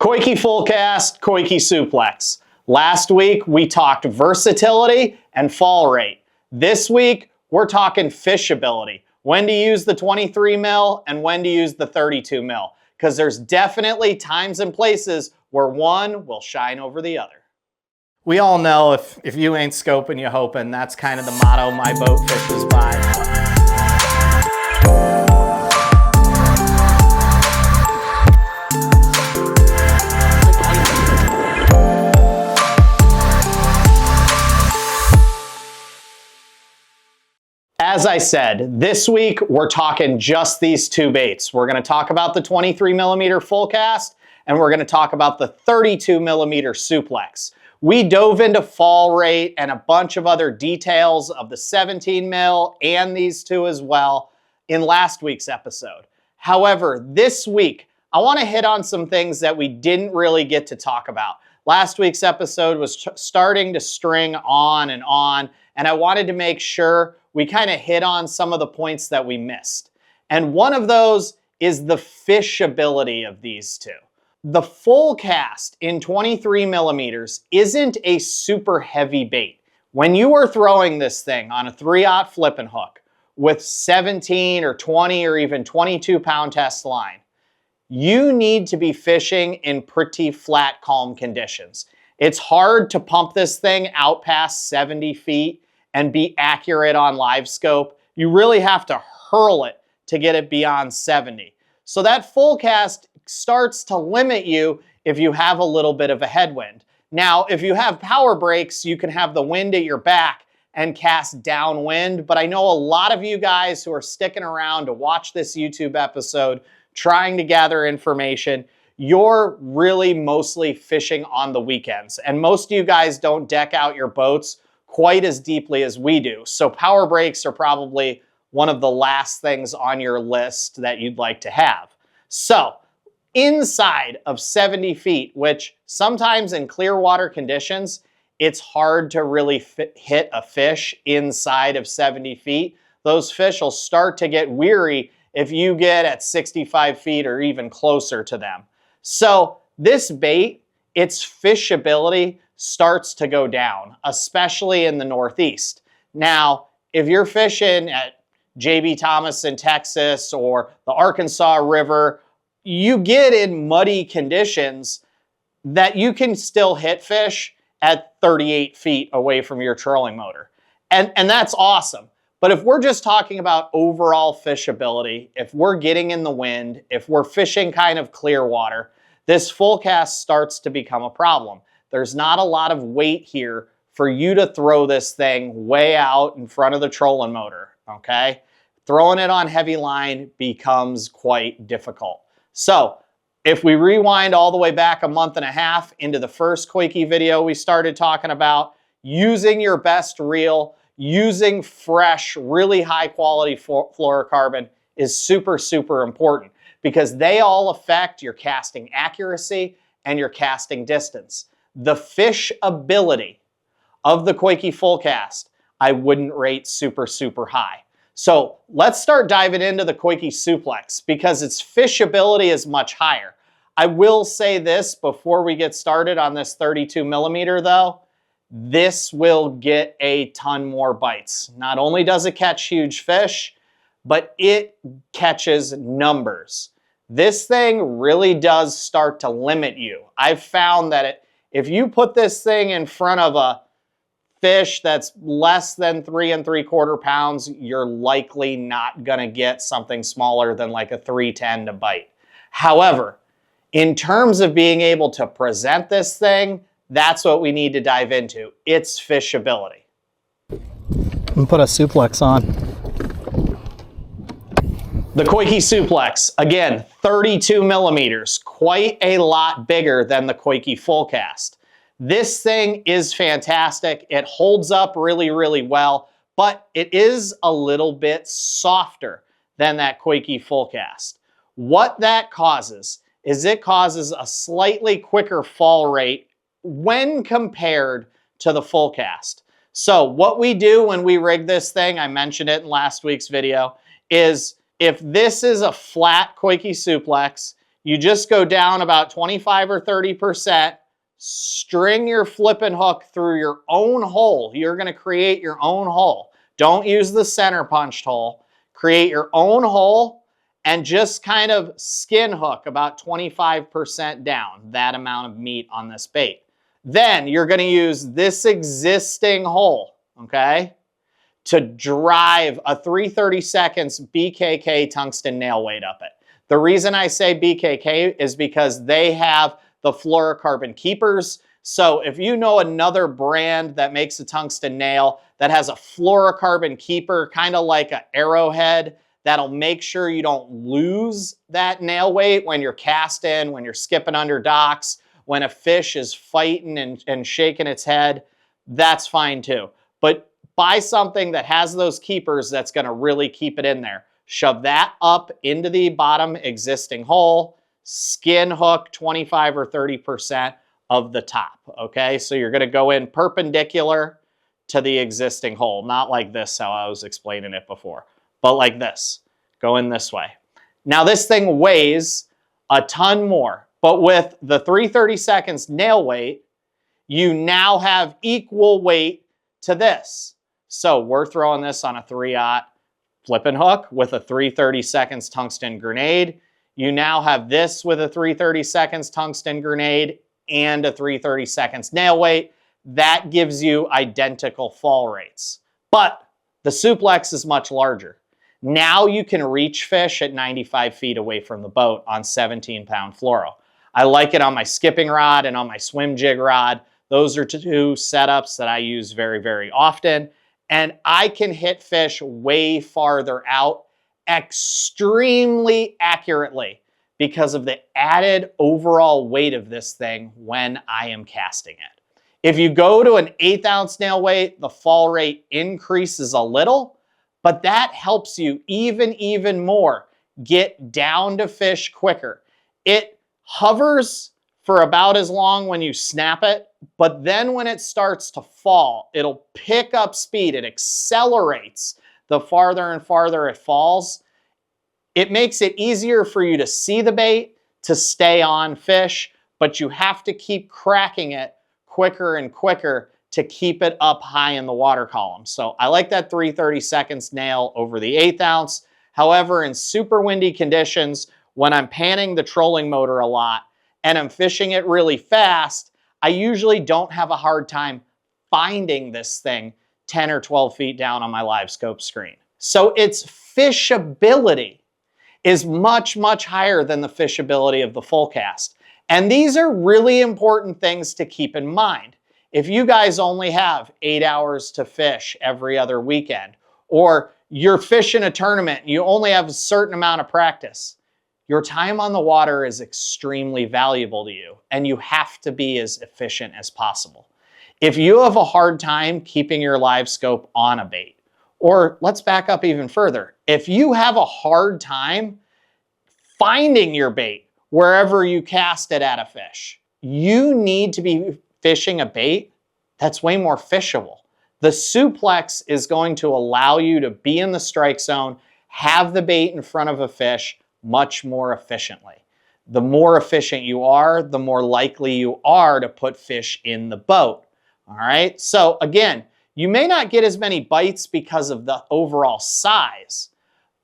COIKE Fullcast, Coike SUPLEX. Last week we talked versatility and fall rate. This week we're talking fishability. When to use the 23 mil and when to use the 32 mil. Because there's definitely times and places where one will shine over the other. We all know if you ain't scoping, you hoping. That's kind of the motto my boat fishes by. As I said, this week we're talking just these two baits. We're going to talk about the 23 millimeter full cast and we're going to talk about the 32 millimeter suplex. We dove into fall rate and a bunch of other details of the 17 mil and these two as well in last week's episode. However, this week I want to hit on some things that we didn't really get to talk about. Last week's episode was starting to string on, and I wanted to make sure we kind of hit on some of the points that we missed. And one of those is the fishability of these two. The full cast in 23 millimeters isn't a super heavy bait. When you are throwing this thing on a 3/0 flipping hook with 17 or 20 or even 22 pound test line, you need to be fishing in pretty flat, calm conditions. It's hard to pump this thing out past 70 feet and be accurate on Livescope. You really have to hurl it to get it beyond 70. So that full cast starts to limit you if you have a little bit of a headwind. Now, if you have power brakes, you can have the wind at your back and cast downwind, but I know a lot of you guys who are sticking around to watch this YouTube episode trying to gather information, you're really mostly fishing on the weekends. And most of you guys don't deck out your boats quite as deeply as we do. So power brakes are probably one of the last things on your list that you'd like to have. So inside of 70 feet, which sometimes in clear water conditions, it's hard to really hit a fish inside of 70 feet. Those fish will start to get weary if you get at 65 feet or even closer to them. So this bait, its fishability starts to go down, especially in the Northeast. Now, if you're fishing at J.B. Thomas in Texas or the Arkansas River, you get in muddy conditions that you can still hit fish at 38 feet away from your trolling motor. And that's awesome. But if we're just talking about overall fishability, if we're getting in the wind, if we're fishing kind of clear water, this full cast starts to become a problem. There's not a lot of weight here for you to throw this thing way out in front of the trolling motor, okay? Throwing it on heavy line becomes quite difficult. So if we rewind all the way back a month and a half into the first Coike video we started talking about, using your best reel, using fresh, really high quality fluorocarbon is super, super important because they all affect your casting accuracy and your casting distance. The fishability of the Coike Fullcast, I wouldn't rate super, super high. So let's start diving into the Coike SUPLEX because its fishability is much higher. I will say this before we get started on this 32 millimeter though, this will get a ton more bites. Not only does it catch huge fish, but it catches numbers. This thing really does start to limit you. I've found that if you put this thing in front of a fish that's less than 3 3/4 pounds, you're likely not gonna get something smaller than like a 310 to bite. However, in terms of being able to present this thing, that's what we need to dive into. It's fishability. And put a suplex on. The Coike SUPLEX, again, 32 millimeters, quite a lot bigger than the Coike Fullcast. This thing is fantastic. It holds up really, really well, but it is a little bit softer than that Coike Fullcast. What that causes is it causes a slightly quicker fall rate when compared to the Fullcast. So what we do when we rig this thing, I mentioned it in last week's video, is if this is a flat Coike SUPLEX, you just go down about 25 or 30%, string your flipping hook through your own hole. You're going to create your own hole. Don't use the center punched hole. Create your own hole and just kind of skin hook about 25% down, that amount of meat on this bait. Then you're going to use this existing hole, okay, to drive a 3/32 BKK tungsten nail weight up it. The reason I say BKK is because they have the fluorocarbon keepers. So if you know another brand that makes a tungsten nail that has a fluorocarbon keeper, kind of like an arrowhead, that'll make sure you don't lose that nail weight when you're casting, when you're skipping under docks, when a fish is fighting and shaking its head, that's fine too. But buy something that has those keepers that's going to really keep it in there. Shove that up into the bottom existing hole, skin hook 25 or 30% of the top, okay? So you're going to go in perpendicular to the existing hole, not like this, how I was explaining it before, but like this. Go in this way. Now this thing weighs a ton more, but with the 3/32 nail weight, you now have equal weight to this. So we're throwing this on a 3/0 flipping hook with a 3/32 tungsten grenade. You now have this with a 3/32 tungsten grenade and a 3/32 nail weight. That gives you identical fall rates. But the Suplex is much larger. Now you can reach fish at 95 feet away from the boat on 17-pound fluoro. I like it on my skipping rod and on my swim jig rod. Those are two setups that I use very, very often. And I can hit fish way farther out extremely accurately because of the added overall weight of this thing when I am casting it. If you go to an 1/8 ounce nail weight, the fall rate increases a little, but that helps you even more get down to fish quicker. It hovers for about as long when you snap it, but then when it starts to fall, it'll pick up speed. It accelerates the farther and farther it falls. It makes it easier for you to see the bait, to stay on fish, but you have to keep cracking it quicker and quicker to keep it up high in the water column. So I like that 3/32 nail over the 1/8 ounce. However, in super windy conditions, when I'm panning the trolling motor a lot and I'm fishing it really fast, I usually don't have a hard time finding this thing 10 or 12 feet down on my Livescope screen. So its fishability is much higher than the fishability of the Fullcast. And these are really important things to keep in mind. If you guys only have 8 hours to fish every other weekend, or you're fishing a tournament and you only have a certain amount of practice, your time on the water is extremely valuable to you, and you have to be as efficient as possible. If you have a hard time keeping your Livescope on a bait, or let's back up even further, if you have a hard time finding your bait wherever you cast it at a fish, you need to be fishing a bait that's way more fishable. The Suplex is going to allow you to be in the strike zone, have the bait in front of a fish much more efficiently. The more efficient you are, the more likely you are to put fish in the boat. All right, so again, you may not get as many bites because of the overall size,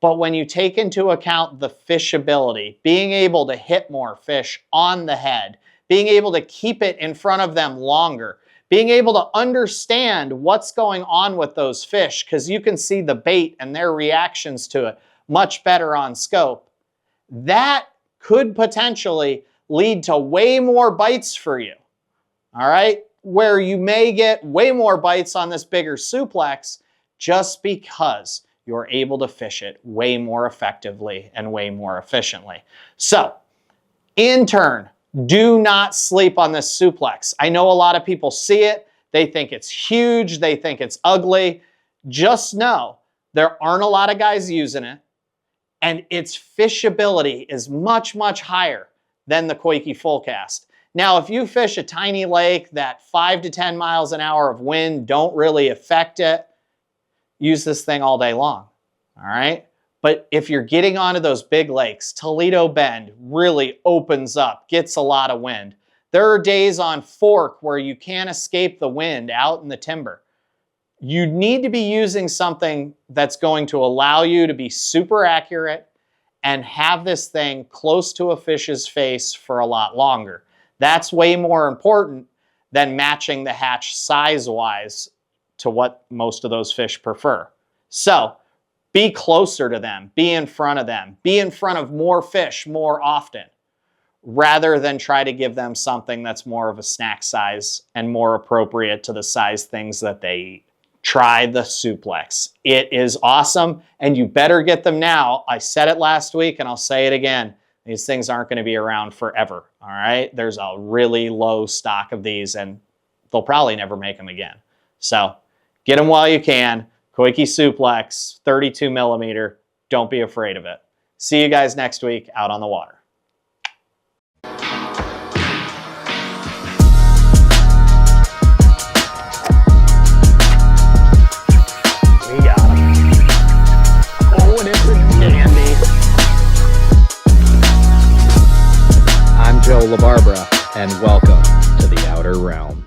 but when you take into account the fishability, being able to hit more fish on the head, being able to keep it in front of them longer, being able to understand what's going on with those fish, because you can see the bait and their reactions to it much better on scope, that could potentially lead to way more bites for you. All right, where you may get way more bites on this bigger Suplex just because you're able to fish it way more effectively and way more efficiently. So, in turn, do not sleep on this Suplex. I know a lot of people see it, they think it's huge, they think it's ugly. Just know there aren't a lot of guys using it, and its fishability is much higher than the COIKE Fullcast. Now, if you fish a tiny lake that 5 to 10 miles an hour of wind don't really affect it, use this thing all day long, all right? But if you're getting onto those big lakes, Toledo Bend really opens up, gets a lot of wind. There are days on Fork where you can't escape the wind out in the timber. You need to be using something that's going to allow you to be super accurate and have this thing close to a fish's face for a lot longer. That's way more important than matching the hatch size-wise to what most of those fish prefer. So, be closer to them, be in front of them, be in front of more fish more often, rather than try to give them something that's more of a snack size and more appropriate to the size things that they eat. Try the Suplex. It is awesome, and you better get them now. I said it last week, and I'll say it again. These things aren't going to be around forever, all right? There's a really low stock of these, and they'll probably never make them again. So get them while you can. Coike Suplex, 32 millimeter. Don't be afraid of it. See you guys next week out on the water. We got him. Oh, and it's a dandy. I'm Joe LaBarbera, and welcome to the Outer Realm.